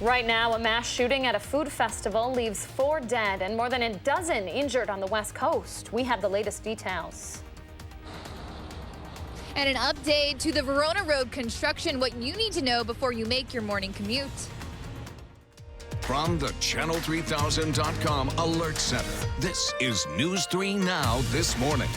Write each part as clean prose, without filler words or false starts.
Right now, a mass shooting at a food festival leaves 4 dead and more than a dozen injured on the West Coast. We have the latest details. And an update to the Verona Road construction, what you need to know before you make your morning commute. From the Channel3000.com Alert Center, this is News 3 Now this morning.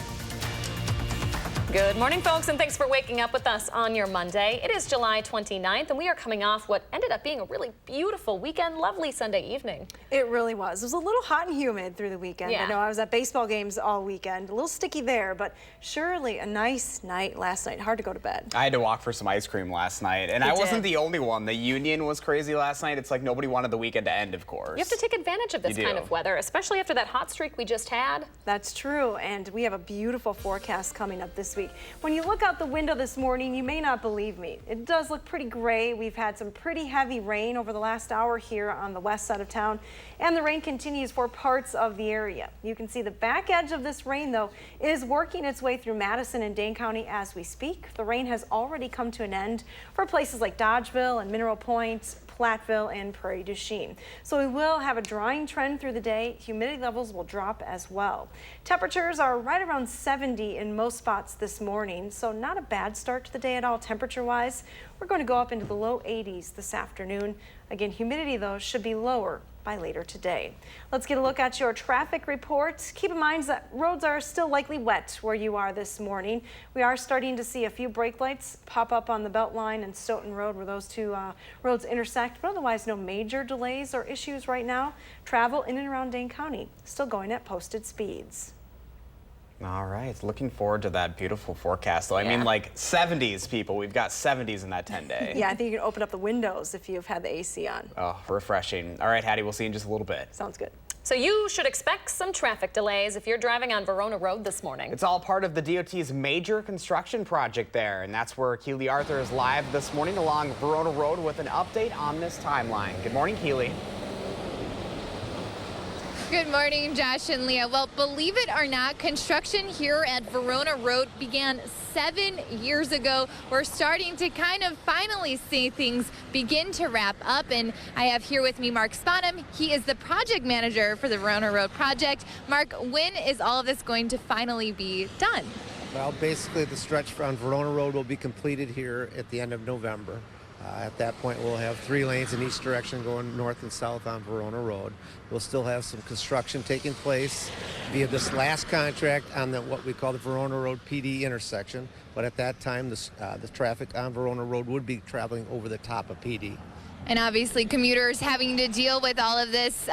Good morning, folks, and thanks for waking up with us on your Monday. It is July 29th, and we are coming off what ended up being a really beautiful weekend, lovely Sunday evening. It really was. It was a little hot and humid through the weekend. Yeah. I know I was at baseball games all weekend, a little sticky there, but surely a nice night last night. Hard to go to bed. I had to walk for some ice cream last night, and I wasn't the only one. The Union was crazy last night. It's like nobody wanted the weekend to end, of course. You have to take advantage of this kind of weather, especially after that hot streak we just had. That's true, and we have a beautiful forecast coming up this week. When you look out the window this morning, you may not believe me. It does look pretty gray. We've had some pretty heavy rain over the last hour here on the west side of town, and the rain continues for parts of the area. You can see the back edge of this rain, though, is working its way through Madison and Dane County as we speak. The rain has already come to an end for places like Dodgeville and Mineral Point, Platteville, and Prairie du Chien. So we will have a drying trend through the day. Humidity levels will drop as well. Temperatures are right around 70 in most spots this morning, so not a bad start to the day at all temperature-wise. We're going to go up into the low 80s this afternoon. Again, humidity, though, should be lower by later today. Let's get a look at your traffic report. Keep in mind that roads are still likely wet where you are this morning. We are starting to see a few brake lights pop up on the Beltline and Stoughton Road where those two roads intersect, but otherwise no major delays or issues right now. Travel in and around Dane County still going at posted speeds. All right, looking forward to that beautiful forecast, though. I mean, like 70s, people. We've got 70s in that 10-day. Yeah, I think you can open up the windows if you've had the AC on. Oh, refreshing. All right, Hattie, we'll see you in just a little bit. Sounds good. So you should expect some traffic delays if you're driving on Verona Road this morning. It's all part of the DOT's major construction project there, and that's where Keely Arthur is live this morning along Verona Road with an update on this timeline. Good morning, Keely. Good morning, Josh and Leah. Well, believe it or not, construction here at Verona Road began 7 years ago. We're starting to kind of finally see things begin to wrap up, and I have here with me Mark Sponham. He is the project manager for the Verona Road project. Mark, when is all of this going to finally be done? Well, basically the stretch on Verona Road will be completed here at the end of November. At that point, we'll have 3 lanes in each direction going north and south on Verona Road. We'll still have some construction taking place via this last contract on what we call the Verona Road PD intersection. But at that time, the traffic on Verona Road would be traveling over the top of PD. And obviously commuters having to deal with all of this.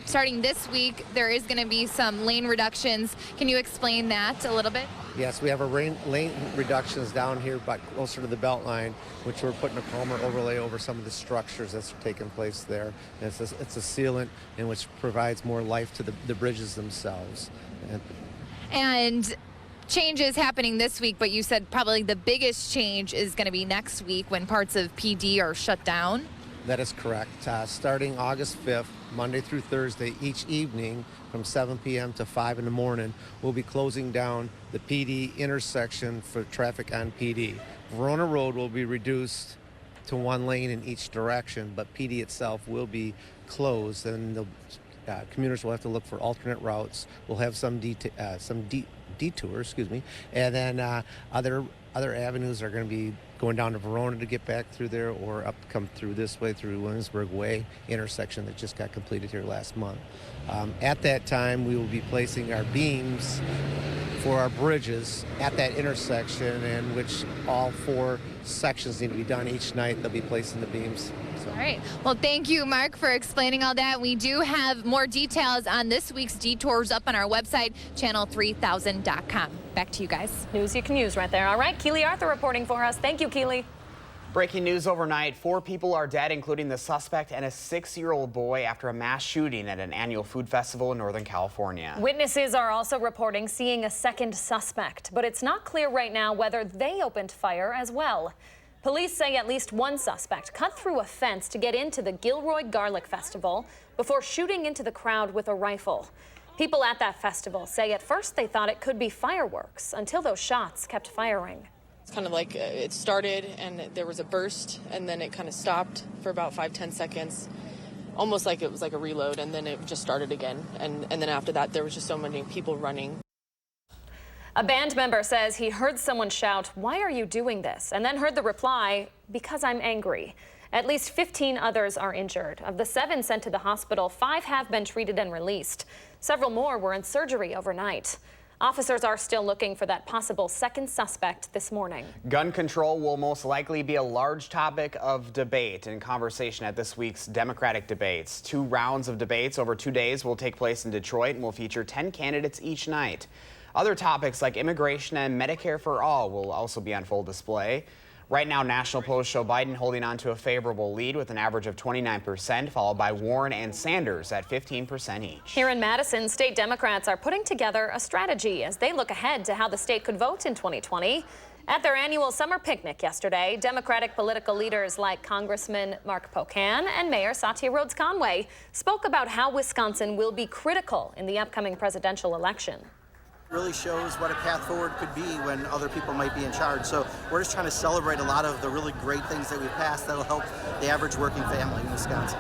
Starting this week, there is going to be some lane reductions. Can you explain that a little bit? Yes, we have a lane reductions down here but closer to the Beltline, which we're putting a Palmer overlay over some of the structures that's taking place there. And it's a sealant in which provides more life to the bridges themselves. And changes happening this week, but you said probably the biggest change is going to be next week when parts of PD are shut down. That is correct. Starting August 5th, Monday through Thursday, each evening from 7 p.m. to 5 in the morning, we'll be closing down the PD intersection for traffic on PD. Verona Road will be reduced to 1 lane in each direction, but PD itself will be closed, and the commuters will have to look for alternate routes. We'll have some detours, and then other avenues are going to be going down to Verona to get back through there, or come through this way through Williamsburg Way intersection that just got completed here last month. At that time, we will be placing our beams for our bridges at that intersection, in which all 4 sections need to be done each night. They'll be placing the beams. All right. Well, thank you, Mark, for explaining all that. We do have more details on this week's detours up on our website, channel3000.com. Back to you guys. News you can use right there. All right, Keely Arthur reporting for us. Thank you, Keely. Breaking news overnight, 4 people are dead, including the suspect and a 6-year-old boy, after a mass shooting at an annual food festival in Northern California. Witnesses are also reporting seeing a second suspect, but it's not clear right now whether they opened fire as well. Police say at least 1 suspect cut through a fence to get into the Gilroy Garlic Festival before shooting into the crowd with a rifle. People at that festival say at first they thought it could be fireworks until those shots kept firing. It's kind of like it started and there was a burst and then it kind of stopped for about 5-10 seconds, almost like it was like a reload, and then it just started again. And then after that, there was just so many people running. A band member says he heard someone shout, "Why are you doing this?" and then heard the reply, "Because I'm angry." At least 15 others are injured. Of the 7 sent to the hospital, 5 have been treated and released. Several more were in surgery overnight. Officers are still looking for that possible second suspect this morning. Gun control will most likely be a large topic of debate and conversation at this week's Democratic debates. 2 rounds of debates over 2 days will take place in Detroit and will feature 10 candidates each night. Other topics like immigration and Medicare for all will also be on full display. Right now, national polls show Biden holding on to a favorable lead with an average of 29%, followed by Warren and Sanders at 15% each. Here in Madison, state Democrats are putting together a strategy as they look ahead to how the state could vote in 2020. At their annual summer picnic yesterday, Democratic political leaders like Congressman Mark Pocan and Mayor Satya Rhodes Conway spoke about how Wisconsin will be critical in the upcoming presidential election. Really shows what a path forward could be when other people might be in charge. So we're just trying to celebrate a lot of the really great things that we've passed that'll help the average working family in Wisconsin.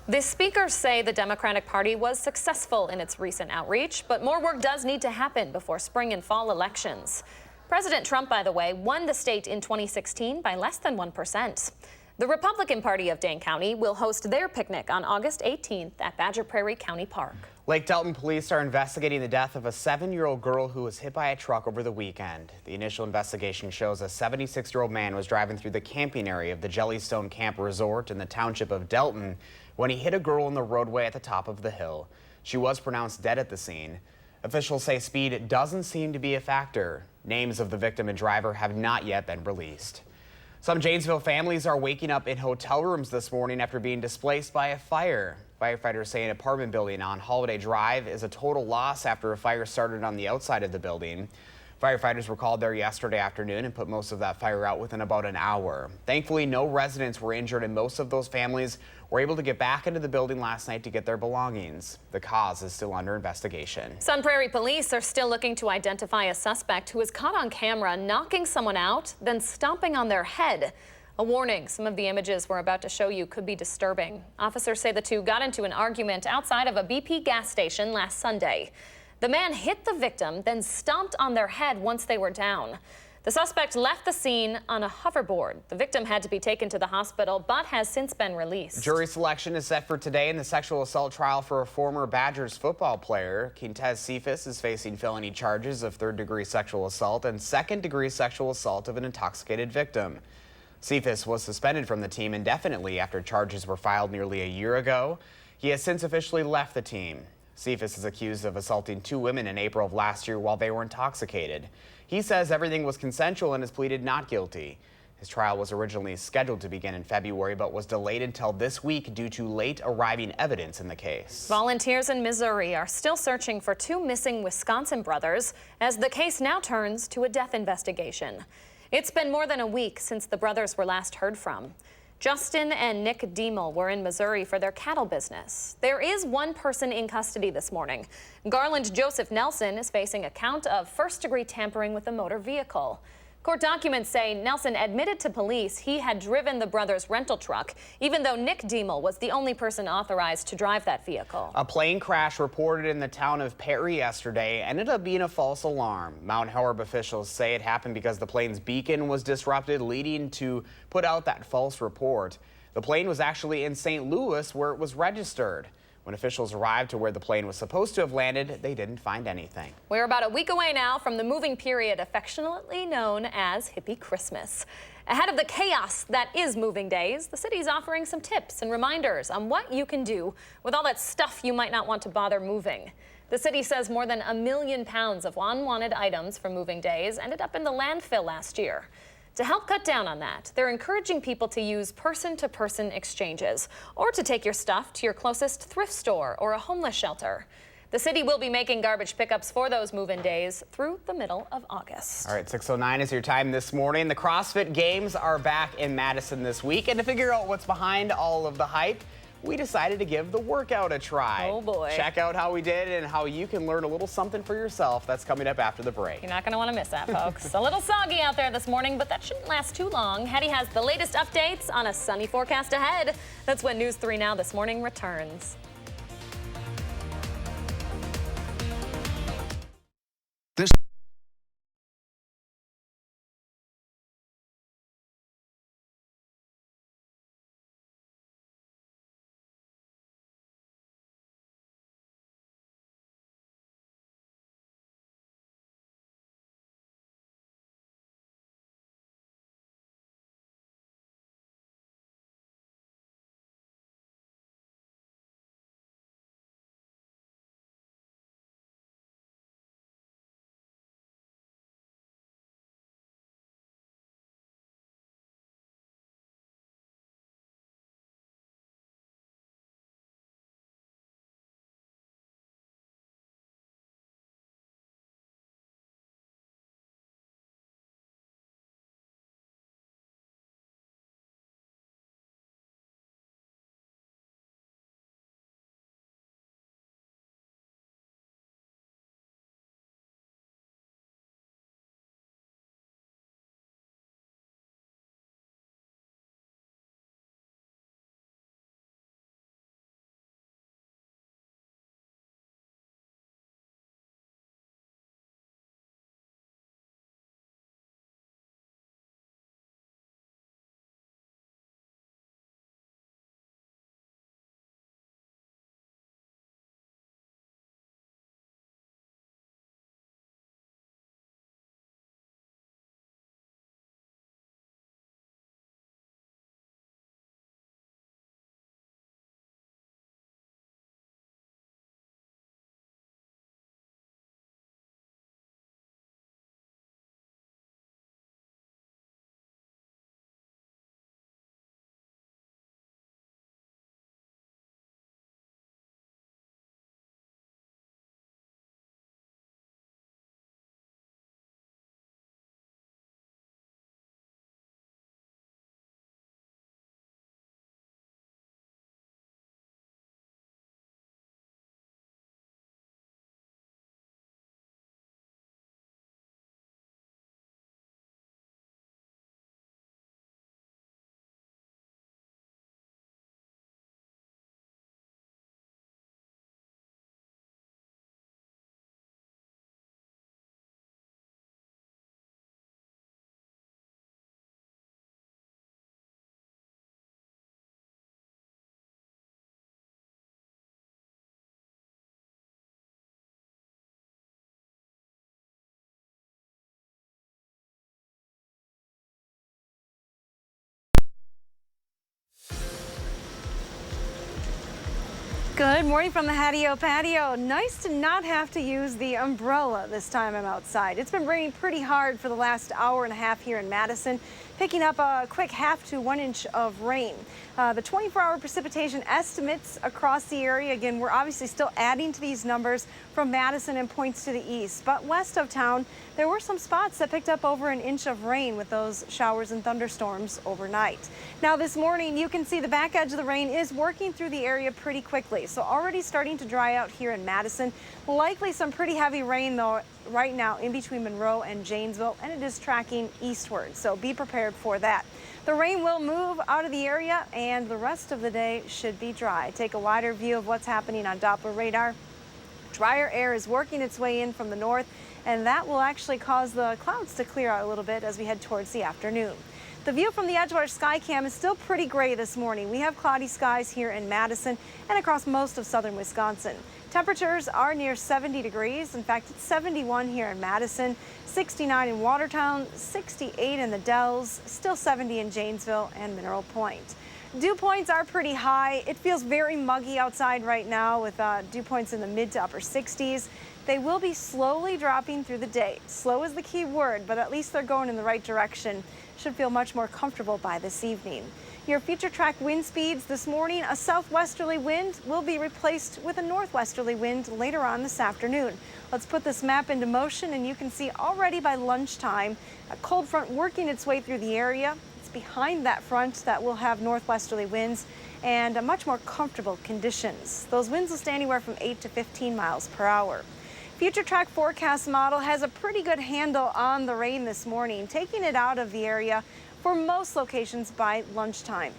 The speakers say the Democratic Party was successful in its recent outreach, but more work does need to happen before spring and fall elections. President Trump, by the way, won the state in 2016 by less than 1%. The Republican Party of Dane County will host their picnic on August 18th at Badger Prairie County Park. Lake Delton police are investigating the death of a 7-year-old girl who was hit by a truck over the weekend. The initial investigation shows a 76-year-old man was driving through the camping area of the Jellystone Camp Resort in the township of Delton when he hit a girl in the roadway at the top of the hill. She was pronounced dead at the scene. Officials say speed doesn't seem to be a factor. Names of the victim and driver have not yet been released. Some Janesville families are waking up in hotel rooms this morning after being displaced by a fire. Firefighters say an apartment building on Holiday Drive is a total loss after a fire started on the outside of the building. Firefighters were called there yesterday afternoon and put most of that fire out within about an hour. Thankfully, no residents were injured, and most of those families were able to get back into the building last night to get their belongings. The cause is still under investigation. Sun Prairie police are still looking to identify a suspect who was caught on camera knocking someone out, then stomping on their head. A warning, some of the images we're about to show you could be disturbing. Officers say the two got into an argument outside of a BP gas station last Sunday. The man hit the victim, then stomped on their head once they were down. The suspect left the scene on a hoverboard. The victim had to be taken to the hospital, but has since been released. Jury selection is set for today in the sexual assault trial for a former Badgers football player. Quintez Cephas is facing felony charges of 3rd-degree sexual assault and 2nd-degree sexual assault of an intoxicated victim. Cephas was suspended from the team indefinitely after charges were filed nearly a year ago. He has since officially left the team. Cephas is accused of assaulting 2 women in April of last year while they were intoxicated. He says everything was consensual and has pleaded not guilty. His trial was originally scheduled to begin in February, but was delayed until this week due to late arriving evidence in the case. Volunteers in Missouri are still searching for 2 missing Wisconsin brothers as the case now turns to a death investigation. It's been more than a week since the brothers were last heard from. Justin and Nick Diemel were in Missouri for their cattle business. There is 1 person in custody this morning. Garland Joseph Nelson is facing a count of 1st-degree tampering with a motor vehicle. Court documents say Nelson admitted to police he had driven the brothers' rental truck, even though Nick Diemel was the only person authorized to drive that vehicle. A plane crash reported in the town of Perry yesterday ended up being a false alarm. Mount Horeb officials say it happened because the plane's beacon was disrupted, leading to put out that false report. The plane was actually in St. Louis, where it was registered. When officials arrived to where the plane was supposed to have landed, they didn't find anything. We're about a week away now from the moving period affectionately known as Hippie Christmas. Ahead of the chaos that is moving days, the city's offering some tips and reminders on what you can do with all that stuff you might not want to bother moving. The city says more than £1 million of unwanted items from moving days ended up in the landfill last year. To help cut down on that, they're encouraging people to use person-to-person exchanges or to take your stuff to your closest thrift store or a homeless shelter. The city will be making garbage pickups for those move-in days through the middle of August. All right, 6:09 is your time this morning. The CrossFit Games are back in Madison this week, and to figure out what's behind all of the hype, we decided to give the workout a try. Oh boy. Check out how we did and how you can learn a little something for yourself. That's coming up after the break. You're not going to want to miss that, folks. A little soggy out there this morning, but that shouldn't last too long. Hetty has the latest updates on a sunny forecast ahead. That's when News 3 Now this morning returns. This Good morning from the Hattie-O patio. Nice to not have to use the umbrella this time I'm outside. It's been raining pretty hard for the last hour and a half here in Madison, picking up a quick 1/2 to 1 inch of rain. The 24-hour precipitation estimates across the area, again, we're obviously still adding to these numbers from Madison and points to the east. But west of town, there were some spots that picked up over 1 inch of rain with those showers and thunderstorms overnight. Now this morning, you can see the back edge of the rain is working through the area pretty quickly. So already starting to dry out here in Madison. Likely some pretty heavy rain though right now in between Monroe and Janesville, and it is tracking eastward. So be prepared for that. The rain will move out of the area and the rest of the day should be dry. Take a wider view of what's happening on Doppler radar. Drier air is working its way in from the north, and that will actually cause the clouds to clear out a little bit as we head towards the afternoon. The view from the Edgewater Skycam is still pretty gray this morning. We have cloudy skies here in Madison and across most of southern Wisconsin. Temperatures are near 70 degrees. In fact, it's 71 here in Madison, 69 in Watertown, 68 in the Dells, still 70 in Janesville and Mineral Point. Dew points are pretty high. It feels very muggy outside right now with dew points in the mid to upper 60s. They will be slowly dropping through the day. Slow is the key word, but at least they're going in the right direction. Should feel much more comfortable by this evening. Your future track wind speeds this morning, a southwesterly wind will be replaced with a northwesterly wind later on this afternoon. Let's put this map into motion, and you can see already by lunchtime a cold front working its way through the area. It's behind that front that will have northwesterly winds, and much more comfortable conditions. Those winds will stay anywhere from 8 to 15 miles per hour. Future Track Forecast model has a pretty good handle on the rain this morning, taking it out of the area for most locations by lunchtime.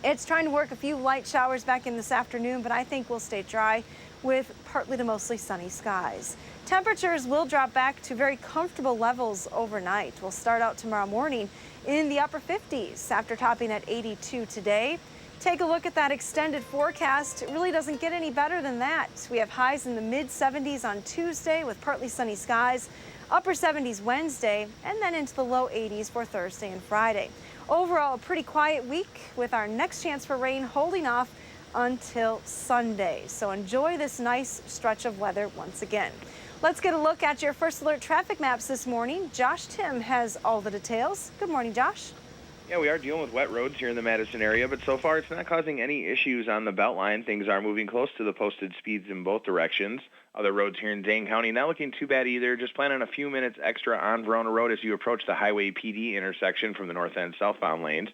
It's trying to work a few light showers back in this afternoon, but I think we'll stay dry with partly to mostly sunny skies. Temperatures will drop back to very comfortable levels overnight. We'll start out tomorrow morning in the upper 50s after topping at 82 today. Take a look at that extended forecast. It really doesn't get any better than that. We have highs in the mid 70s on Tuesday with partly sunny skies, upper 70s Wednesday, and then into the low 80s for Thursday and Friday. Overall, a pretty quiet week with our next chance for rain holding off until Sunday. So enjoy this nice stretch of weather once again. Let's get a look at your first alert traffic maps this morning. Josh Tim has all the details. Good morning, Josh. Yeah, we are dealing with wet roads here in the Madison area, but so far it's not causing any issues on the Beltline. Things are moving close to the posted speeds in both directions. Other roads here in Dane County not looking too bad either. Just plan on a few minutes extra on Verona Road as you approach the Highway PD intersection from the north end southbound lanes.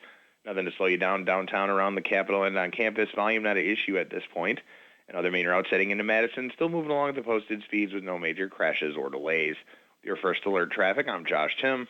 Nothing to slow you down downtown around the Capitol and on campus. Volume not an issue at this point. And other main routes heading into Madison still moving along at the posted speeds with no major crashes or delays. Your first alert traffic, I'm Josh Tim.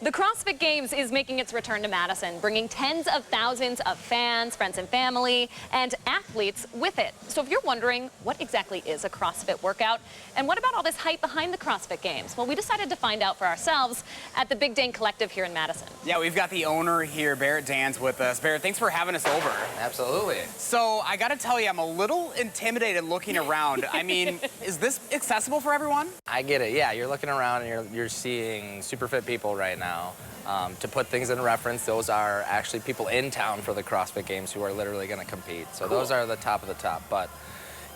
The CrossFit Games is making its return to Madison, bringing tens of thousands of fans, friends and family, and athletes with it. So if you're wondering, what exactly is a CrossFit workout? And what about all this hype behind the CrossFit Games? Well, we decided to find out for ourselves at the Big Dane Collective here in Madison. Yeah, we've got the owner here, Barrett Dan's with us. Barrett, thanks for having us over. Absolutely. So I got to tell you, I'm a little intimidated looking around. I mean, is this accessible for everyone? I get it. Yeah, you're looking around and you're seeing super fit people right now. To put things in reference, those are actually people in town for the CrossFit Games who are literally going to compete. So Cool. Those are the top of the top. But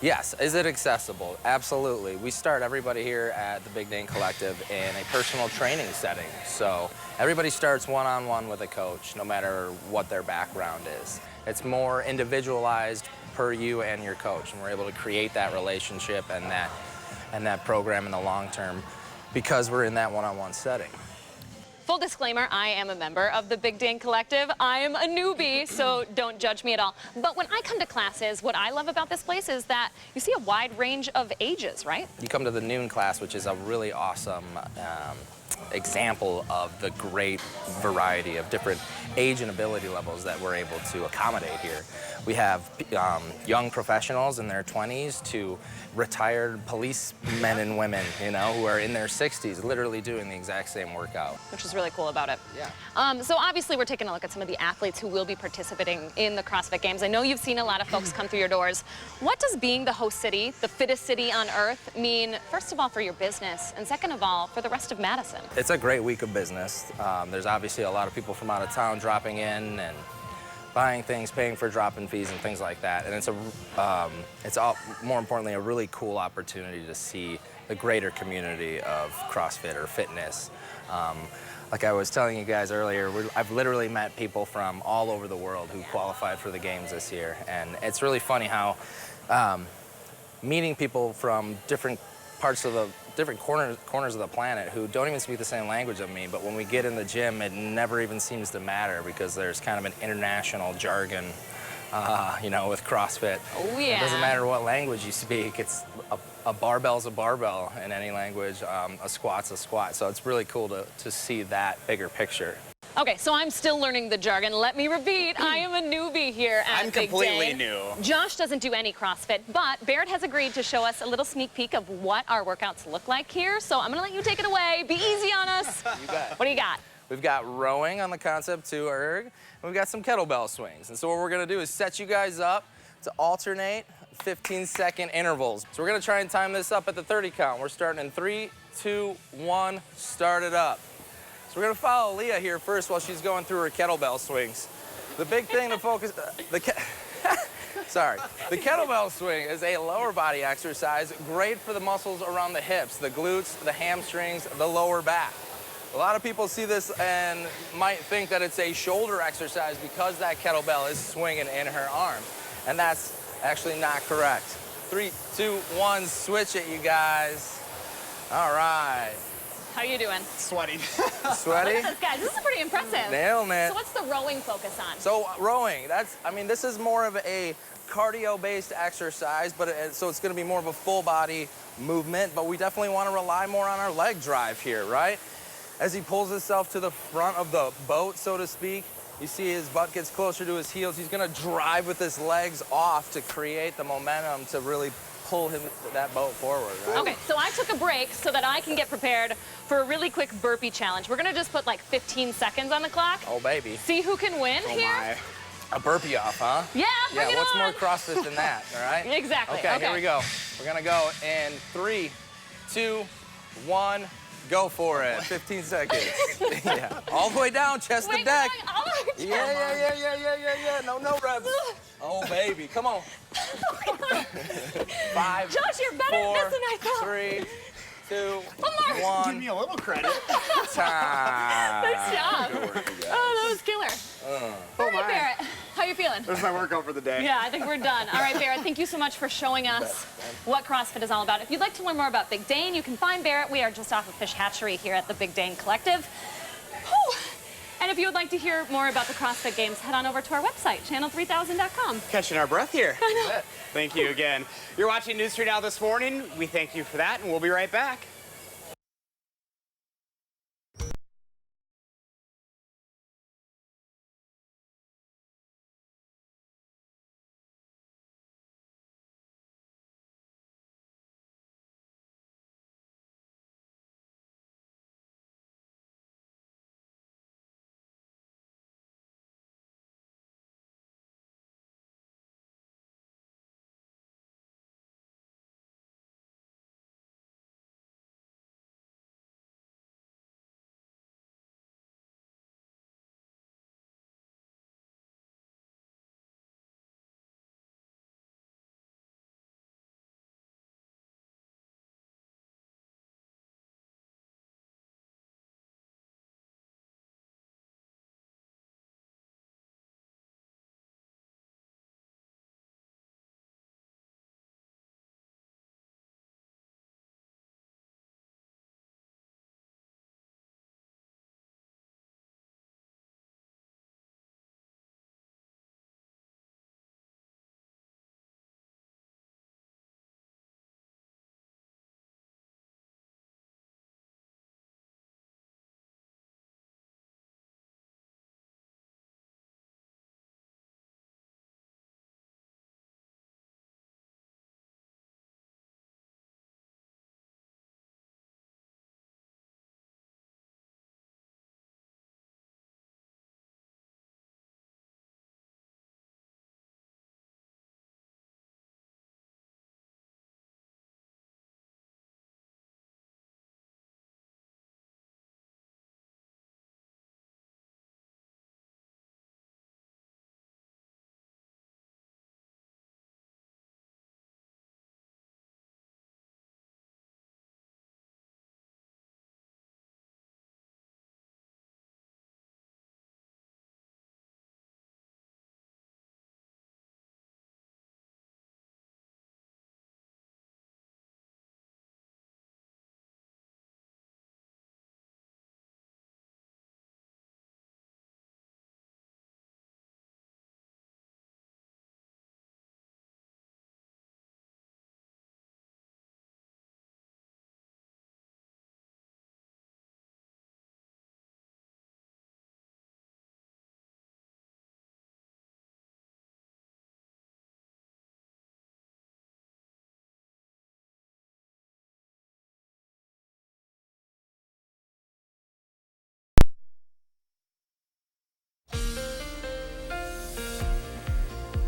yes, is it accessible? Absolutely. We start everybody here at the Big Dane Collective in a personal training setting. So everybody starts one-on-one with a coach, no matter what their background is. It's more individualized per you and your coach, and we're able to create that relationship and that program in the long term because we're in that one-on-one setting. Full disclaimer, I am a member of the Big Dane Collective. I am a newbie, so don't judge me at all. But when I come to classes, what I love about this place is that you see a wide range of ages, right? You come to the noon class, which is a really awesome example of the great variety of different age and ability levels that we're able to accommodate here. We have young professionals in their 20s to retired policemen and women, you know, who are in their 60s, literally doing the exact same workout. Which is really cool about it. Yeah. So obviously we're taking a look at some of the athletes who will be participating in the CrossFit Games. I know you've seen a lot of folks come through your doors. What does being the host city, the fittest city on earth, mean, first of all, for your business, and second of all, for the rest of Madison? It's a great week of business. There's obviously a lot of people from out of town dropping in and buying things, paying for drop-in fees and things like that. And it's more importantly a really cool opportunity to see the greater community of CrossFit or fitness. Like I was telling you guys earlier, I've literally met people from all over the world who qualified for the games this year. And it's really funny how meeting people from different parts of the different corners of the planet who don't even speak the same language of me, but when we get in the gym, it never even seems to matter because there's kind of an international jargon, you know, with CrossFit. Oh, yeah. It doesn't matter what language you speak. It's a barbell's a barbell in any language. A squat's a squat. So it's really cool to see that bigger picture. Okay, so I'm still learning the jargon. Let me repeat, I am a newbie here at I'm Big completely Dane. new. Josh doesn't do any CrossFit, but Barrett has agreed to show us a little sneak peek of what our workouts look like here. So I'm gonna let you take it away. Be easy on us. You bet. What do you got? We've got rowing on the Concept 2 erg, and we've got some kettlebell swings. And so what we're gonna do is set you guys up to alternate 15-second intervals. So we're gonna try and time this up at the 30 count. We're starting in 3, 2, 1, start it up. So we're gonna follow Leah here first while she's going through her kettlebell swings. The big thing to focus, the kettlebell swing is a lower body exercise, great for the muscles around the hips, the glutes, the hamstrings, the lower back. A lot of people see this and might think that it's a shoulder exercise because that kettlebell is swinging in her arm. And that's actually not correct. 3, 2, 1, switch it, you guys. All right. How you doing? Sweaty. Sweaty? Look at this, guys. This is pretty impressive. Nailing it. So what's the rowing focus on? So rowing, this is more of a cardio-based exercise, but so it's going to be more of a full body movement, but we definitely want to rely more on our leg drive here, right? As he pulls himself to the front of the boat, so to speak, you see his butt gets closer to his heels. He's going to drive with his legs off to create the momentum to really pull that boat forward, right? Okay, so I took a break so that I can get prepared for a really quick burpee challenge. We're gonna just put like 15 seconds on the clock. Oh, baby. See who can win here. My. A burpee off, huh? Yeah, bring it what's on. more CrossFit than that, all right? Exactly. Okay, here we go. We're gonna go in 3, 2, 1, go for it. 15 seconds. Yeah. All the way down, chest to deck. Yeah. No reps. Oh, baby, come on. 5, Josh, you're better at this than I thought. 3, 2, One more. 1. Give me a little credit. Time. Nice job. Good work, you guys. Oh, that was killer. All right, Barrett, how you feeling? There's my workout for the day. Yeah, I think we're done. All right, Barrett, thank you so much for showing us what CrossFit is all about. If you'd like to learn more about Big Dane, you can find Barrett. We are just off of Fish Hatchery here at the Big Dane Collective. Whew. And if you would like to hear more about the CrossFit Games, head on over to our website, channel3000.com. Catching our breath here. I know. Thank you again. You're watching News 3 Now this morning. We thank you for that, and we'll be right back.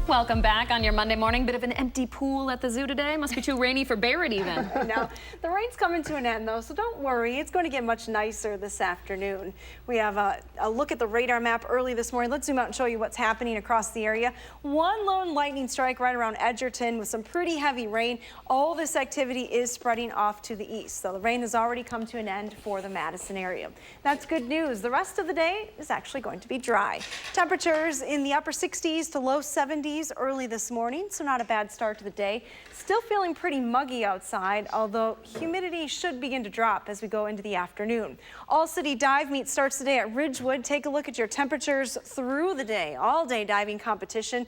Welcome back on your Monday morning. Bit of an empty pool at the zoo today. Must be too rainy for Barrett even. No, the rain's coming to an end though, so don't worry. It's going to get much nicer this afternoon. We have a look at the radar map early this morning. Let's zoom out and show you what's happening across the area. One lone lightning strike right around Edgerton with some pretty heavy rain. All this activity is spreading off to the east, so the rain has already come to an end for the Madison area. That's good news. The rest of the day is actually going to be dry. Temperatures in the upper 60s to low 70s. 40s early this morning, so not a bad start to the day. Still feeling pretty muggy outside, although humidity should begin to drop as we go into the afternoon. All-city dive meet starts today at Ridgewood. Take a look at your temperatures through the day. All-day diving competition,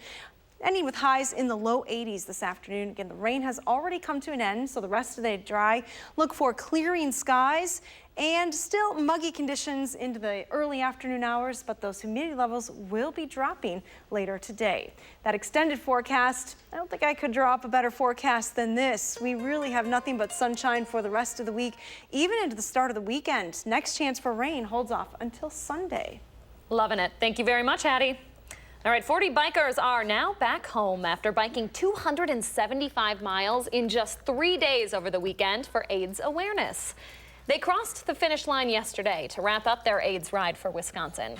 ending with highs in the low 80s this afternoon. Again, the rain has already come to an end, so the rest of the day dry. Look for clearing skies and still muggy conditions into the early afternoon hours, but those humidity levels will be dropping later today. That extended forecast, I don't think I could draw up a better forecast than this. We really have nothing but sunshine for the rest of the week, even into the start of the weekend. Next chance for rain holds off until Sunday. Loving it. Thank you very much, Hattie. All right, 40 bikers are now back home after biking 275 miles in just 3 days over the weekend for AIDS awareness. They crossed the finish line yesterday to wrap up their AIDS ride for Wisconsin.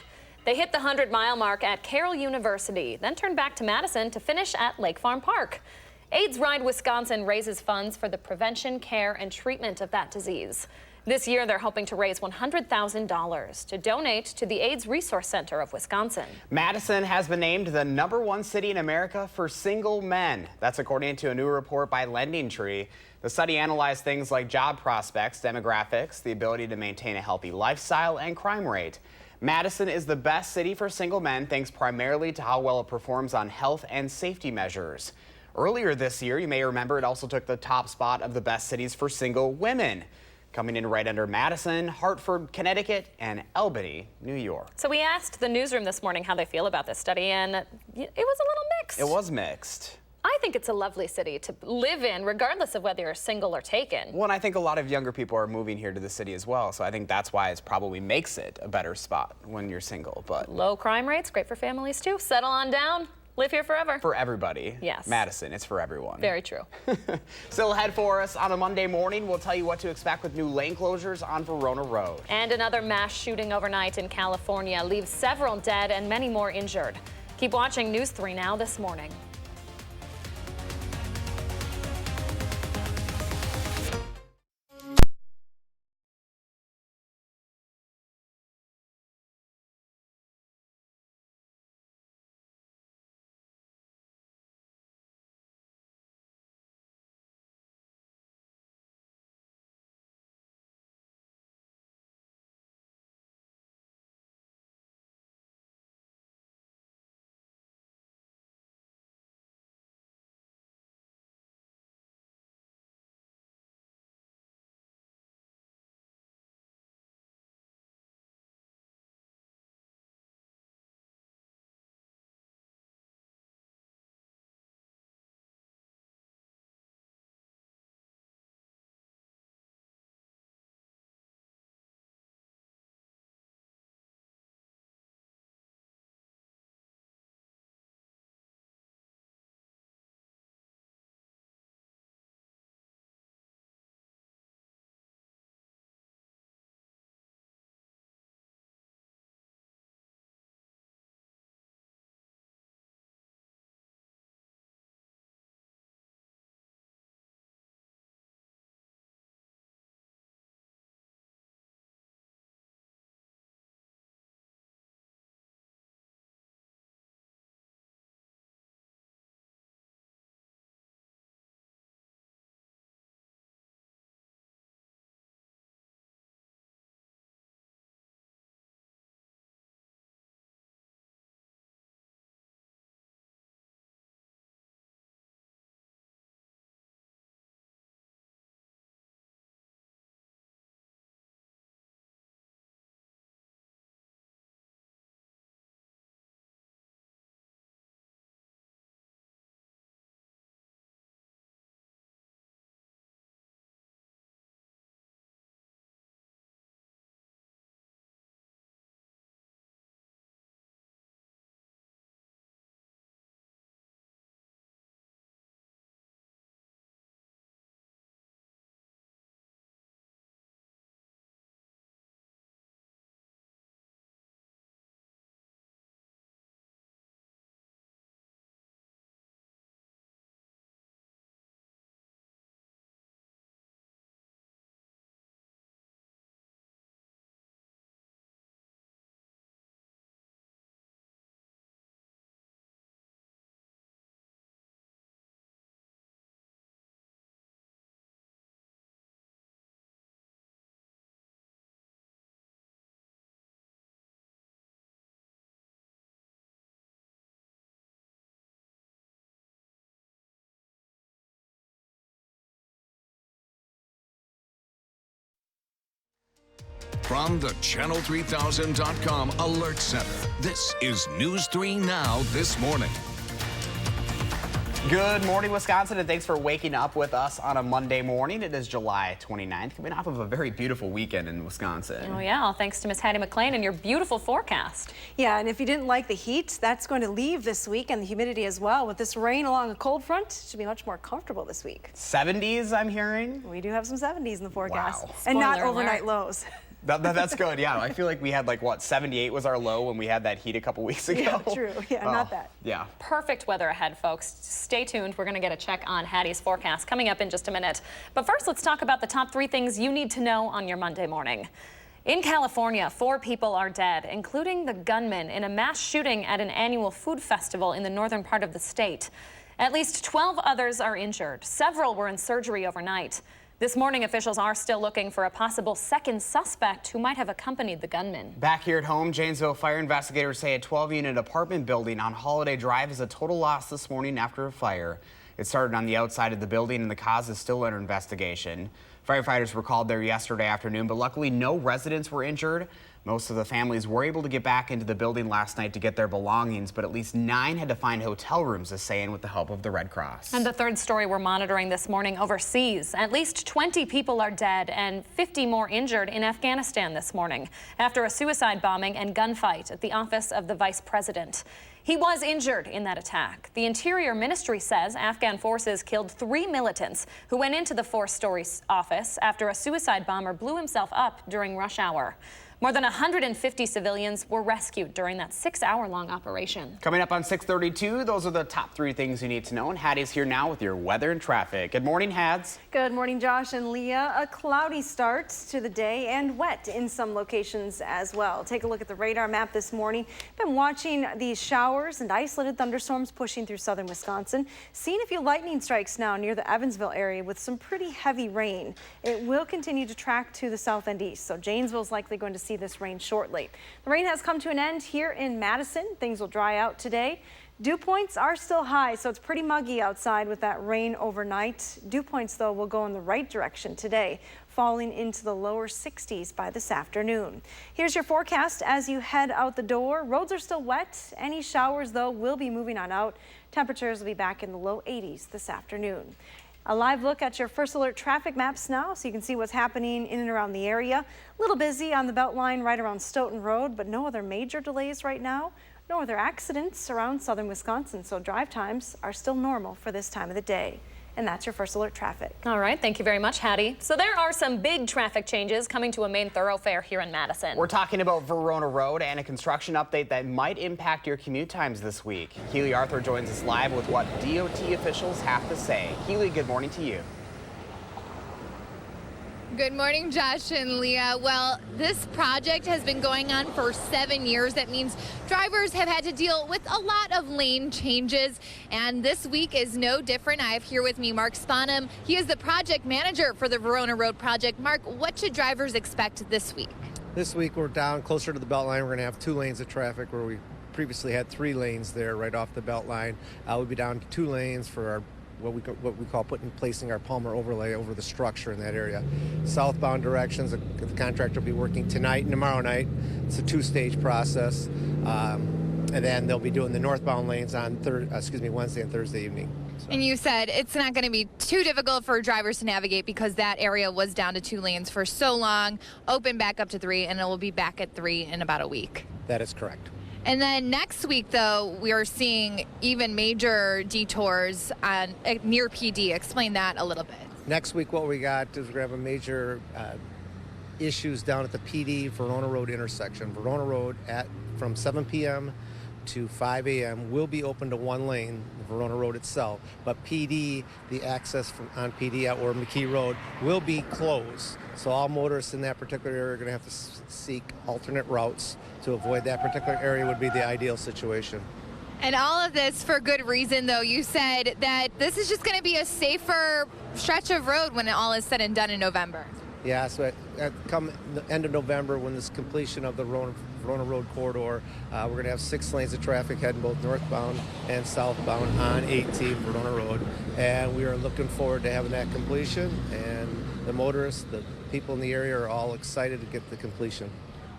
They hit the 100-mile mark at Carroll University, then turned back to Madison to finish at Lake Farm Park. AIDS Ride Wisconsin raises funds for the prevention, care, and treatment of that disease. This year, they're hoping to raise $100,000 to donate to the AIDS Resource Center of Wisconsin. Madison has been named the #1 city in America for single men. That's according to a new report by LendingTree. The study analyzed things like job prospects, demographics, the ability to maintain a healthy lifestyle, and crime rate. Madison is the best city for single men thanks primarily to how well it performs on health and safety measures. Earlier this year, you may remember it also took the top spot of the best cities for single women, coming in right under Madison, Hartford, Connecticut, and Albany, New York. So we asked the newsroom this morning how they feel about this study, and it was a little mixed. It was mixed. I think it's a lovely city to live in, regardless of whether you're single or taken. Well, and I think a lot of younger people are moving here to the city as well, so I think that's why it probably makes it a better spot when you're single. But low crime rates, great for families too. Settle on down, live here forever. For everybody. Yes. Madison, it's for everyone. Very true. Still ahead for us on a Monday morning, we'll tell you what to expect with new lane closures on Verona Road. And another mass shooting overnight in California leaves several dead and many more injured. Keep watching News 3 Now this morning. From the Channel3000.com Alert Center, this is News 3 Now this morning. Good morning, Wisconsin, and thanks for waking up with us on a Monday morning. It is July 29th, coming off of a very beautiful weekend in Wisconsin. Oh, yeah, all thanks to Miss Hattie McLean and your beautiful forecast. Yeah, and if you didn't like the heat, that's going to leave this week, and the humidity as well. With this rain along a cold front, it should be much more comfortable this week. 70s, I'm hearing? We do have some 70s in the forecast. Wow. And not Spoiler overnight alert. lows. That's good, yeah. I feel like we had 78 was our low when we had that heat a couple weeks ago. Yeah, true. Yeah, not that. Yeah. Perfect weather ahead, folks. Stay tuned. We're going to get a check on Hattie's forecast coming up in just a minute. But first, let's talk about the top 3 things you need to know on your Monday morning. In California, 4 people are dead, including the gunman in a mass shooting at an annual food festival in the northern part of the state. At least 12 others are injured. Several were in surgery overnight. This morning, officials are still looking for a possible second suspect who might have accompanied the gunman. Back here at home, Janesville fire investigators say a 12-unit apartment building on Holiday Drive is a total loss this morning after a fire. It started on the outside of the building and the cause is still under investigation. Firefighters were called there yesterday afternoon, but luckily no residents were injured. Most of the families were able to get back into the building last night to get their belongings, but at least 9 had to find hotel rooms to stay in with the help of the Red Cross. And the third story we're monitoring this morning overseas. At least 20 people are dead and 50 more injured in Afghanistan this morning after a suicide bombing and gunfight at the office of the vice president. He was injured in that attack. The Interior Ministry says Afghan forces killed 3 militants who went into the 4-story office after a suicide bomber blew himself up during rush hour. More than 150 civilians were rescued during that 6-hour-long operation. Coming up on 6:32, those are the top 3 things you need to know. And Hattie's here now with your weather and traffic. Good morning, Hads. Good morning, Josh and Leah. A cloudy start to the day and wet in some locations as well. Take a look at the radar map this morning. Been watching these showers and isolated thunderstorms pushing through southern Wisconsin. Seeing a few lightning strikes now near the Evansville area with some pretty heavy rain. It will continue to track to the south and east, so Janesville's likely going to see this rain shortly. The rain has come to an end here in Madison. Things will dry out today. Dew points are still high, so it's pretty muggy outside with that rain overnight. Dew points, though, will go in the right direction today, falling into the lower 60s by this afternoon. Here's your forecast as you head out the door. Roads are still wet. Any showers, though, will be moving on out. Temperatures will be back in the low 80s this afternoon. A live look at your First Alert traffic maps now so you can see what's happening in and around the area. A little busy on the Beltline right around Stoughton Road, but no other major delays right now. No other accidents around southern Wisconsin, so drive times are still normal for this time of the day. And that's your First Alert traffic. All right, thank you very much, Hattie. So there are some big traffic changes coming to a main thoroughfare here in Madison. We're talking about Verona Road and a construction update that might impact your commute times this week. Keely Arthur joins us live with what DOT officials have to say. Keely, good morning to you. Good morning, Josh and Leah. Well, this project has been going on for 7 years. That means drivers have had to deal with a lot of lane changes, and this week is no different. I have here with me Mark Spanum. He is the project manager for the Verona Road project. Mark, what should drivers expect this week? This week we're down closer to the Beltline. We're going to have 2 lanes of traffic where we previously had 3 lanes there right off the Beltline. We'll be down to 2 lanes for our what we call placing our Palmer overlay over the structure in that area. Southbound directions, the contractor will be working tonight and tomorrow night. It's a 2-stage process. And then they'll be doing the northbound lanes on Wednesday and Thursday evening. So. And you said it's not going to be too difficult for drivers to navigate because that area was down to 2 lanes for so long, open back up to 3, and it will be back at 3 in about a week. That is correct. And then next week, though, we are seeing even major detours on near PD. Explain that a little bit. Next week, what we got is we're going to have a major issues down at the PD Verona Road intersection. Verona Road from 7 p.m. to 5 a.m. will be open to 1 lane, the Verona Road itself, but PD, the access on PD or McKee Road, will be closed. So all motorists in that particular area are going to have to seek alternate routes to avoid that particular area would be the ideal situation. And all of this for good reason, though. You said that this is just going to be a safer stretch of road when it all is said and done in November. Yeah, so come the end of November, when this completion of the Verona Road corridor, we're going to have 6 lanes of traffic heading both northbound and southbound on 18 Verona Road. And we are looking forward to having that completion and the motorists, the people in the area are all excited to get the completion.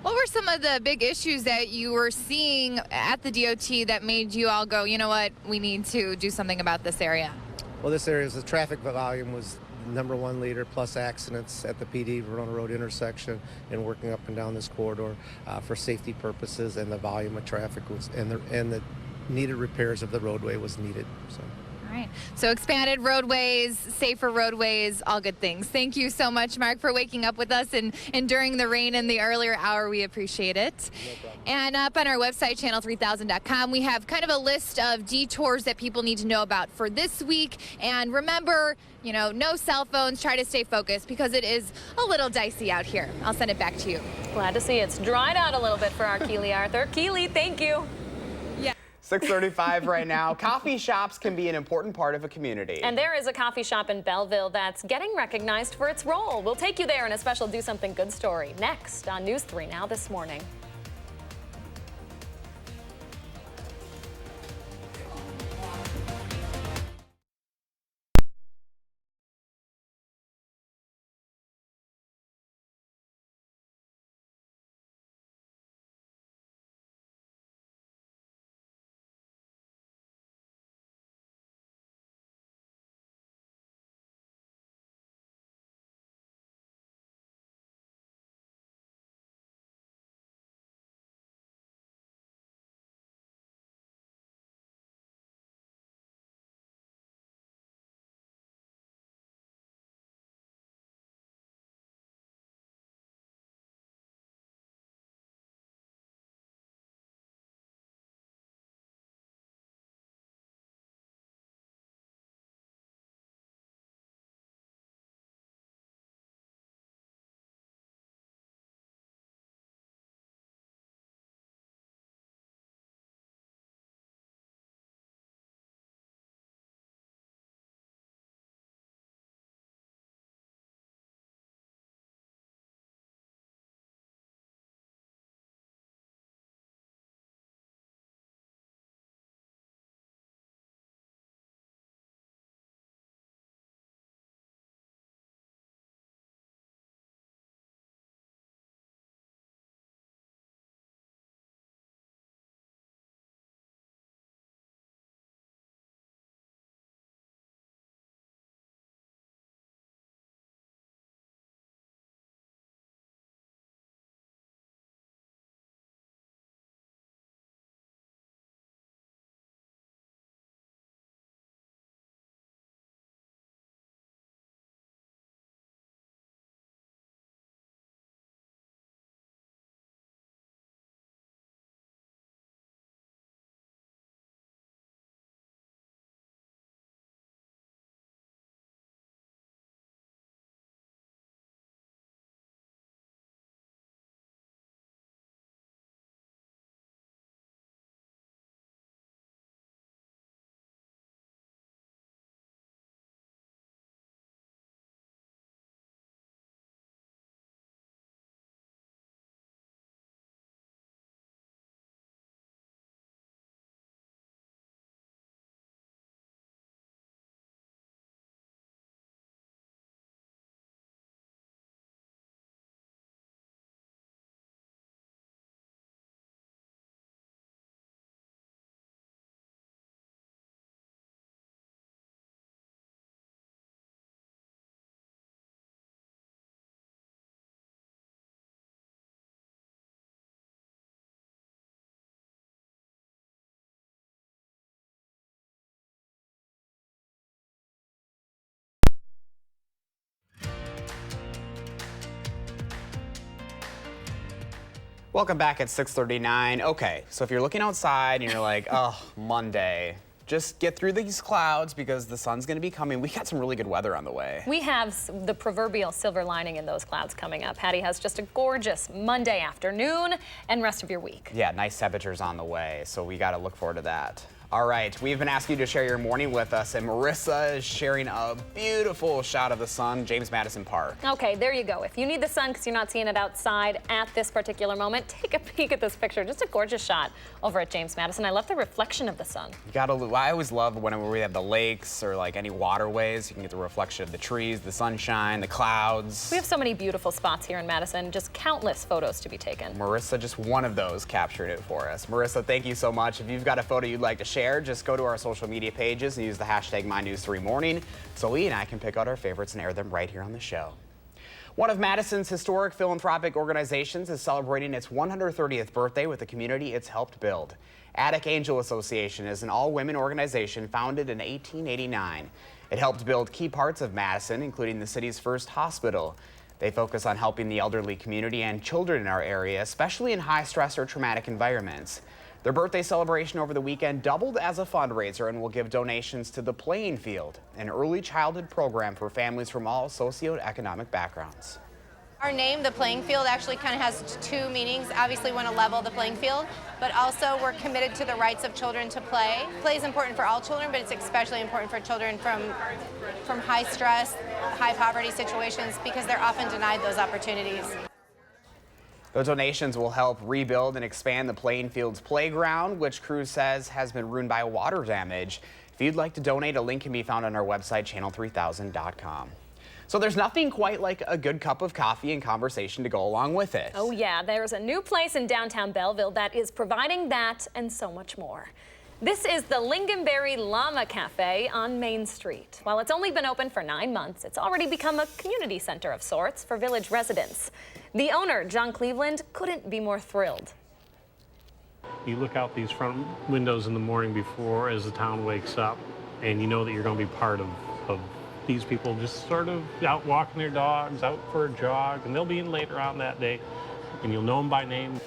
What were some of the big issues that you were seeing at the DOT that made you all go, you know what, we need to do something about this area? Well, this area, the traffic volume was #1 leader, plus accidents at the PD Verona Road intersection and working up and down this corridor for safety purposes, and the volume of traffic was, and the needed repairs of the roadway was needed. So. All right. So expanded roadways, safer roadways, all good things. Thank you so much, Mark, for waking up with us and during the rain in the earlier hour. We appreciate it. No problem. And up on our website, channel3000.com, we have kind of a list of detours that people need to know about for this week. And remember, you know, no cell phones. Try to stay focused because it is a little dicey out here. I'll send it back to you. Glad to see it's dried out a little bit for our Keely Arthur. Keely, thank you. 6:35 right now. Coffee shops can be an important part of a community. And there is a coffee shop in Belleville that's getting recognized for its role. We'll take you there in a special Do Something Good story next on News 3 Now this morning. Welcome back at 6:39. Okay, so if you're looking outside and you're like, oh, Monday, just get through these clouds because the sun's going to be coming. We got some really good weather on the way. We have the proverbial silver lining in those clouds coming up. Hattie has just a gorgeous Monday afternoon and rest of your week. Yeah, nice temperatures on the way, so we got to look forward to that. All right, we've been asking you to share your morning with us, and Marissa is sharing a beautiful shot of the sun, James Madison Park. Okay, there you go. If you need the sun because you're not seeing it outside at this particular moment, take a peek at this picture. Just a gorgeous shot over at James Madison. I love the reflection of the sun. You gotta, I always love whenever we have the lakes or like any waterways, you can get the reflection of the trees, the sunshine, the clouds. We have so many beautiful spots here in Madison, just countless photos to be taken. Marissa, just one of those, captured it for us. Marissa, thank you so much. If you've got a photo you'd like to share, just go to our social media pages and use the hashtag MyNews3Morning so Lee and I can pick out our favorites and air them right here on the show. One of Madison's historic philanthropic organizations is celebrating its 130th birthday with the community it's helped build. Attic Angel Association is an all-women organization founded in 1889. It helped build key parts of Madison, including the city's first hospital. They focus on helping the elderly community and children in our area, especially in high-stress or traumatic environments. Their birthday celebration over the weekend doubled as a fundraiser and will give donations to the Playing Field, an early childhood program for families from all socioeconomic backgrounds. Our name, the Playing Field, actually kind of has two meanings. Obviously, we want to level the playing field, but also we're committed to the rights of children to play. Play is important for all children, but it's especially important for children from high stress, high poverty situations because they're often denied those opportunities. The donations will help rebuild and expand the Playing Field's playground, which crew says has been ruined by water damage. If you'd like to donate, a link can be found on our website, channel3000.com. So there's nothing quite like a good cup of coffee and conversation to go along with it. Oh yeah, there's a new place in downtown Belleville that is providing that and so much more. This is the Lingonberry Llama Cafe on Main Street. While it's only been open for 9 months, it's already become a community center of sorts for village residents. The owner, John Cleveland, couldn't be more thrilled. You look out these front windows in the morning before as the town wakes up, and you know that you're going to be part of these people just sort of out walking their dogs, out for a jog, and they'll be in later on that day, and you'll know them by name.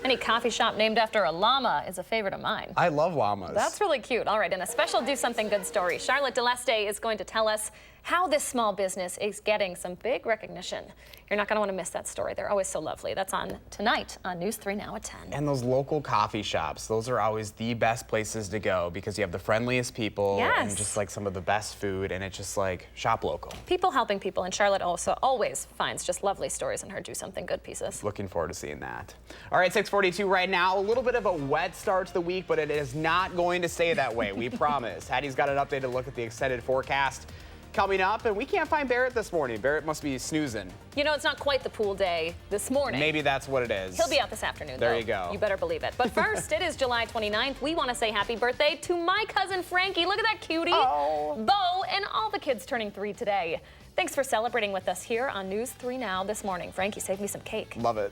Any coffee shop named after a llama is a favorite of mine. I love llamas. That's really cute. All right, in a special Do Something Good story, Charlotte DeLeste is going to tell us how this small business is getting some big recognition. You're not going to want to miss that story. They're always so lovely. That's on tonight on News 3 Now at 10. And those local coffee shops, those are always the best places to go because you have the friendliest people and just like some of the best food, and it's just like shop local. People helping people, and Charlotte also always finds just lovely stories in her Do Something Good pieces. Looking forward to seeing that. All right, 6:42 right now. A little bit of a wet start to the week, but it is not going to stay that way, we promise. Hattie's got an updated look at the extended forecast coming up, and we can't find Barrett this morning. Barrett must be snoozing. You know, it's not quite the pool day this morning. Maybe that's what it is. He'll be out this afternoon, There though. you go. You better believe it. But first, it is July 29th. We want to say happy birthday to my cousin Frankie. Look at that cutie. Oh. Bo, and all the kids turning 3 today. Thanks for celebrating with us here on News 3 Now this morning. Frankie saved me some cake. Love it.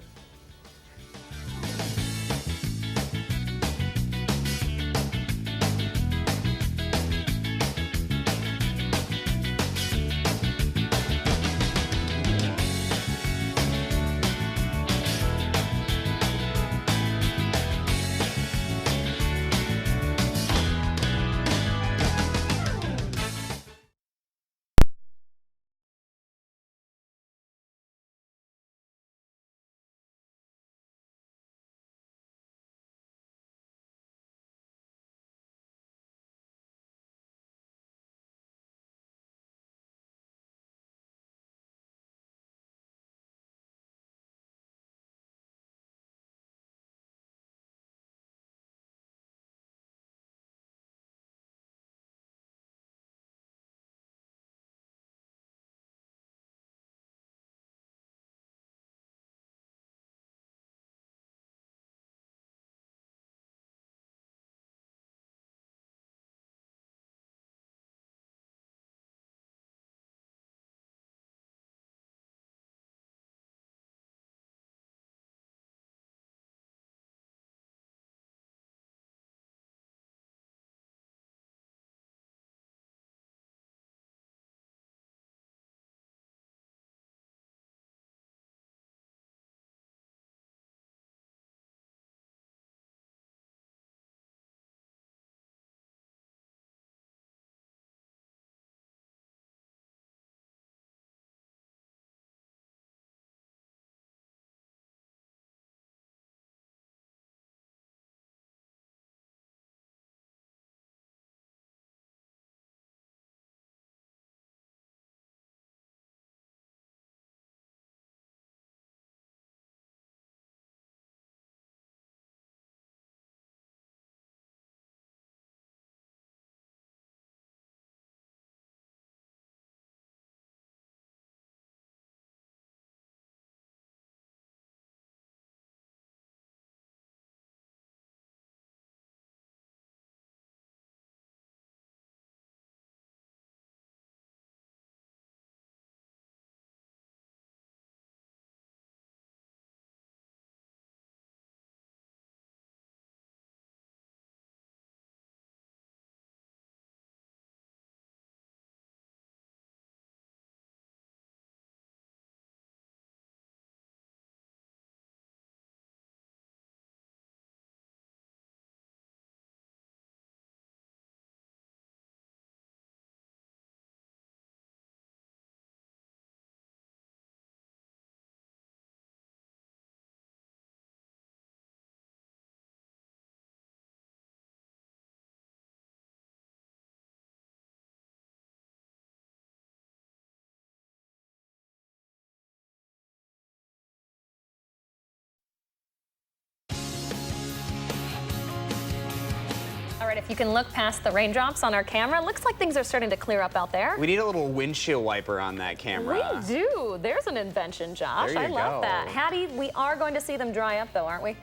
start. If you can look past the raindrops on our camera, looks like things are starting to clear up out there. We need a little windshield wiper on that camera. We do. There's an invention, Josh. There I you love go. that. Hattie, we are going to see them dry up, though, aren't we?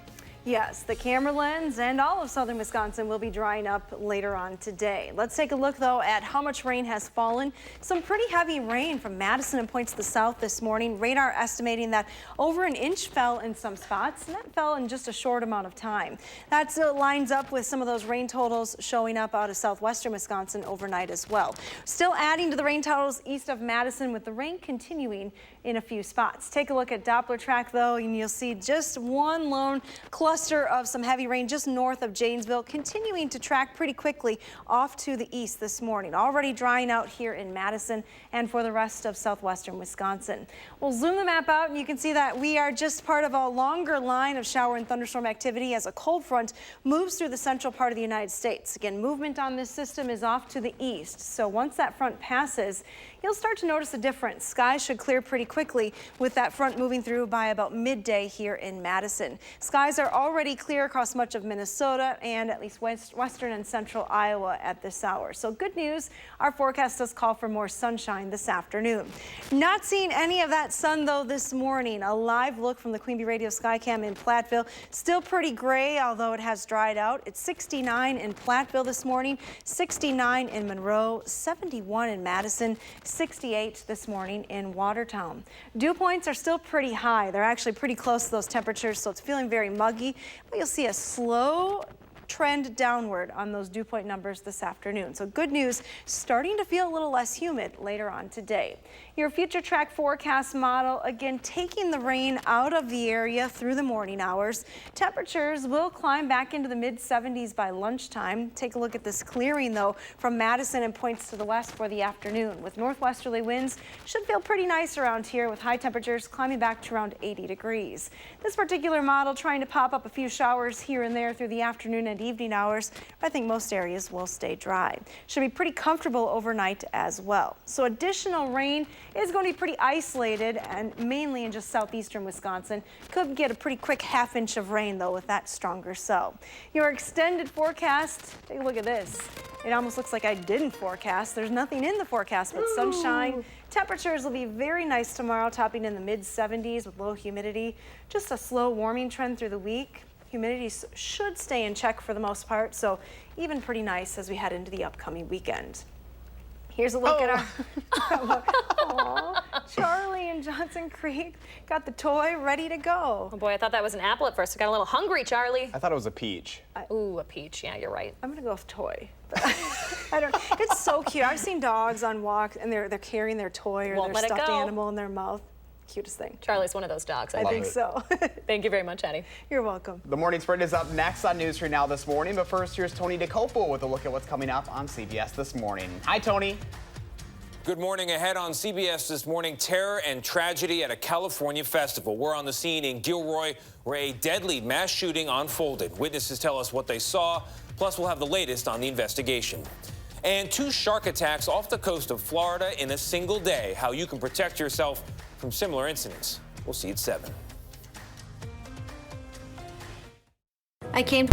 Yes, the camera lens and all of southern Wisconsin will be drying up later on today. Let's take a look, though, at how much rain has fallen. Some pretty heavy rain from Madison and points to the south this morning. Radar estimating that over an inch fell in some spots, and that fell in just a short amount of time. That lines up with some of those rain totals showing up out of southwestern Wisconsin overnight as well. Still adding to the rain totals east of Madison, with the rain continuing in a few spots. Take a look at Doppler track, though, and you'll see just one lone cluster of some heavy rain just north of Janesville, continuing to track pretty quickly off to the east this morning. Already drying out here in Madison and for the rest of southwestern Wisconsin. We'll zoom the map out and you can see that we are just part of a longer line of shower and thunderstorm activity as a cold front moves through the central part of the United States. Again, movement on this system is off to the east. So once that front passes, you'll start to notice a difference. Skies should clear pretty quickly with that front moving through by about midday here in Madison. Skies are already clear across much of Minnesota and at least western and central Iowa at this hour. So good news, our forecast does call for more sunshine this afternoon. Not seeing any of that sun, though, this morning. A live look from the Queen Bee Radio Skycam in Platteville. Still pretty gray, although it has dried out. It's 69 in Platteville this morning, 69 in Monroe, 71 in Madison, 68 this morning in Watertown. Dew points are still pretty high. They're actually pretty close to those temperatures, so it's feeling very muggy, but you'll see a slow trend downward on those dew point numbers this afternoon. So good news, starting to feel a little less humid later on today. Your future track forecast model, again, taking the rain out of the area through the morning hours. Temperatures will climb back into the mid-70s by lunchtime. Take a look at this clearing, though, from Madison and points to the west for the afternoon. With northwesterly winds, should feel pretty nice around here with high temperatures climbing back to around 80 degrees. This particular model trying to pop up a few showers here and there through the afternoon and evening hours, but I think most areas will stay dry. Should be pretty comfortable overnight as well. So additional rain is going to be pretty isolated and mainly in just southeastern Wisconsin. Could get a pretty quick half inch of rain, though, with that stronger so. Your extended forecast, take a look at this. It almost looks like I didn't forecast. There's nothing in the forecast but sunshine. Temperatures will be very nice tomorrow, topping in the mid-70s with low humidity. Just a slow warming trend through the week. Humidity should stay in check for the most part, so even pretty nice as we head into the upcoming weekend. Here's a look at our Aww, Charlie and Johnson Creek got the toy ready to go. Oh boy, I thought that was an apple at first. I got a little hungry, Charlie. I thought it was a peach. Ooh, a peach. Yeah, you're right. I'm gonna go with toy. But I don't. It's so cute. I've seen dogs on walks and they're carrying their toy or Won't their let it stuffed go. animal in their mouth. Cutest thing. Charlie's one of those dogs. I think so. Thank you very much, Hattie. You're welcome. The Morning Sprint is up next on News 3 Now this morning, but first here's Tony DeCopo with a look at what's coming up on CBS this morning. Hi, Tony. Good morning. Ahead on CBS this morning, terror and tragedy at a California festival. We're on the scene in Gilroy where a deadly mass shooting unfolded. Witnesses tell us what they saw, plus we'll have the latest on the investigation. And 2 shark attacks off the coast of Florida in a single day. How you can protect yourself from similar incidents. We'll see you at 7. I came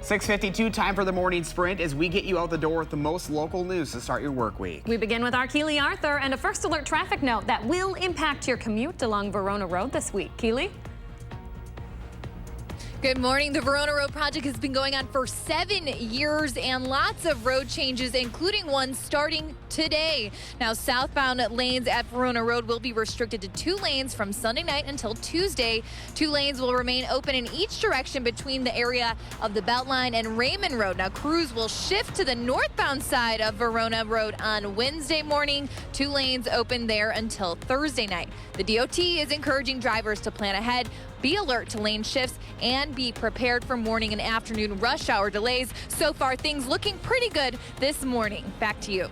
6:52, time for the morning sprint as we get you out the door with the most local news to start your work week. We begin with our Keely Arthur and a first alert traffic note that will impact your commute along Verona Road this week. Keely? Good morning. The Verona Road project has been going on for 7 years and lots of road changes, including one starting today. Now, southbound lanes at Verona Road will be restricted to 2 lanes from Sunday night until Tuesday. 2 lanes will remain open in each direction between the area of the Beltline and Raymond Road. Now, crews will shift to the northbound side of Verona Road on Wednesday morning. 2 lanes open there until Thursday night. The DOT is encouraging drivers to plan ahead, be alert to lane shifts, and be prepared for morning and afternoon rush hour delays. So far, things looking pretty good this morning. Back to you.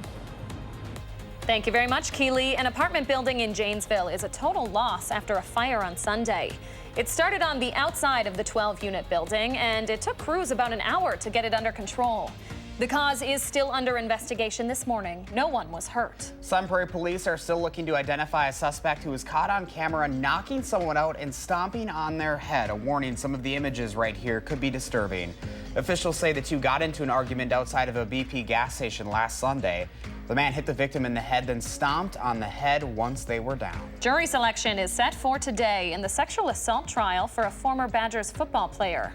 Thank you very much, Keely. An apartment building in Janesville is a total loss after a fire on Sunday. It started on the outside of the 12-unit building, and it took crews about an hour to get it under control. The cause is still under investigation this morning. No one was hurt. Sun Prairie police are still looking to identify a suspect who was caught on camera knocking someone out and stomping on their head. A warning, some of the images right here could be disturbing. Officials say the two got into an argument outside of a BP gas station last Sunday. The man hit the victim in the head, then stomped on the head once they were down. Jury selection is set for today in the sexual assault trial for a former Badgers football player.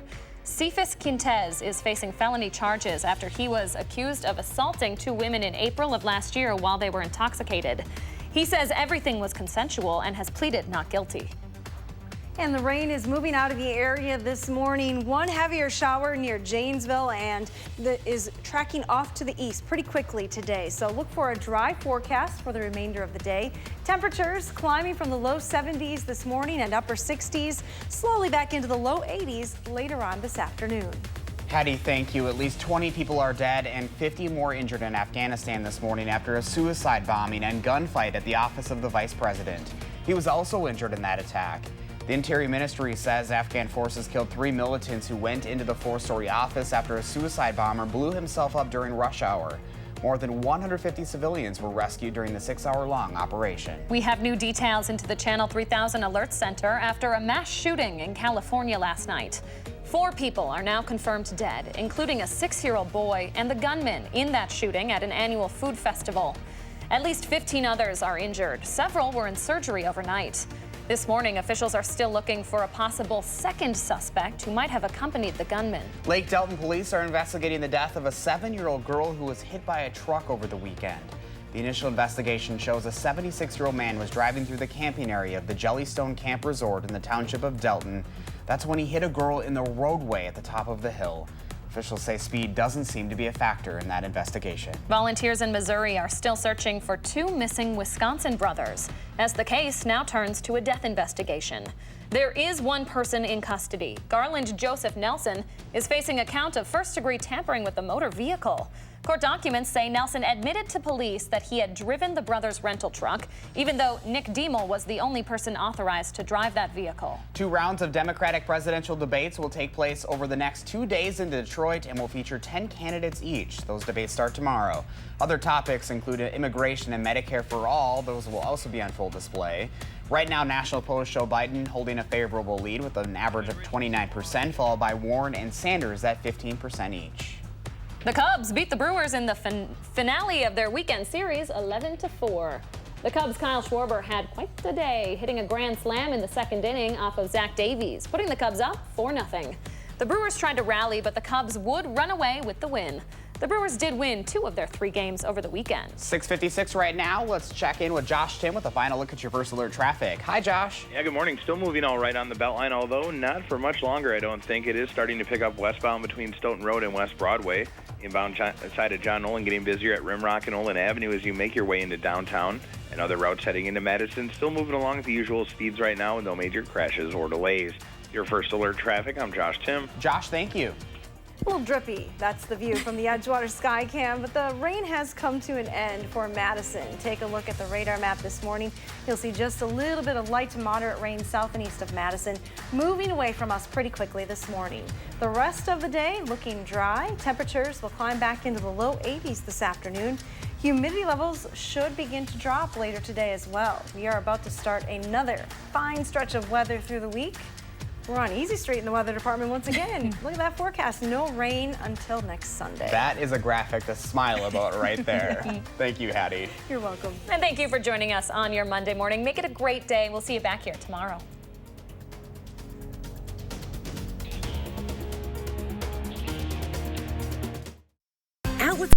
Cephas Quintez is facing felony charges after he was accused of assaulting 2 women in April of last year while they were intoxicated. He says everything was consensual and has pleaded not guilty. And the rain is moving out of the area this morning. One heavier shower near Janesville and is tracking off to the east pretty quickly today. So look for a dry forecast for the remainder of the day. Temperatures climbing from the low 70s this morning and upper 60s, slowly back into the low 80s later on this afternoon. Hattie, thank you. At least 20 people are dead and 50 more injured in Afghanistan this morning after a suicide bombing and gunfight at the office of the vice president. He was also injured in that attack. The Interior Ministry says Afghan forces killed 3 militants who went into the 4-story office after a suicide bomber blew himself up during rush hour. More than 150 civilians were rescued during the 6-hour-long operation. We have new details into the Channel 3000 Alert Center after a mass shooting in California last night. 4 people are now confirmed dead, including a 6-year-old boy and the gunman in that shooting at an annual food festival. At least 15 others are injured. Several were in surgery overnight. This morning, officials are still looking for a possible second suspect who might have accompanied the gunman. Lake Delton police are investigating the death of a 7-year-old girl who was hit by a truck over the weekend. The initial investigation shows a 76-year-old man was driving through the camping area of the Jellystone Camp Resort in the township of Delton. That's when he hit a girl in the roadway at the top of the hill. Officials say speed doesn't seem to be a factor in that investigation. Volunteers in Missouri are still searching for 2 missing Wisconsin brothers, as the case now turns to a death investigation. There is one person in custody. Garland Joseph Nelson is facing a count of first-degree tampering with a motor vehicle. Court documents say Nelson admitted to police that he had driven the brothers' rental truck, even though Nick Diemel was the only person authorized to drive that vehicle. 2 rounds of Democratic presidential debates will take place over the next 2 days in Detroit and will feature 10 candidates each. Those debates start tomorrow. Other topics include immigration and Medicare for all. Those will also be on full display. Right now, National polls show Biden holding a favorable lead with an average of 29%, followed by Warren and Sanders at 15% each. The Cubs beat the Brewers in the finale of their weekend series 11-4. The Cubs' Kyle Schwarber had quite the day, hitting a grand slam in the 2nd inning off of Zach Davies, putting the Cubs up 4-0. The Brewers tried to rally, but the Cubs would run away with the win. The Brewers did win 2 of their 3 games over the weekend. 6:56 right now. Let's check in with Josh Tim with a final look at your First Alert traffic. Hi, Josh. Yeah, good morning. Still moving all right on the Beltline, although not for much longer, I don't think. It is starting to pick up westbound between Stoughton Road and West Broadway. Inbound side of John Nolan getting busier at Rimrock and Olin Avenue as you make your way into downtown. And other routes heading into Madison still moving along at the usual speeds right now with no major crashes or delays. Your First Alert traffic, I'm Josh Tim. Josh, thank you. A little drippy, that's the view from the Edgewater Sky Cam, but the rain has come to an end for Madison. Take a look at the radar map this morning. You'll see just a little bit of light to moderate rain south and east of Madison, moving away from us pretty quickly this morning. The rest of the day looking dry. Temperatures will climb back into the low 80s this afternoon. Humidity levels should begin to drop later today as well. We are about to start another fine stretch of weather through the week. We're on easy street in the weather department once again. Look at that forecast. No rain until next Sunday. That is a graphic to smile about right there. Thank you, Hattie. You're welcome. And thank you for joining us on your Monday morning. Make it a great day. We'll see you back here tomorrow. Out with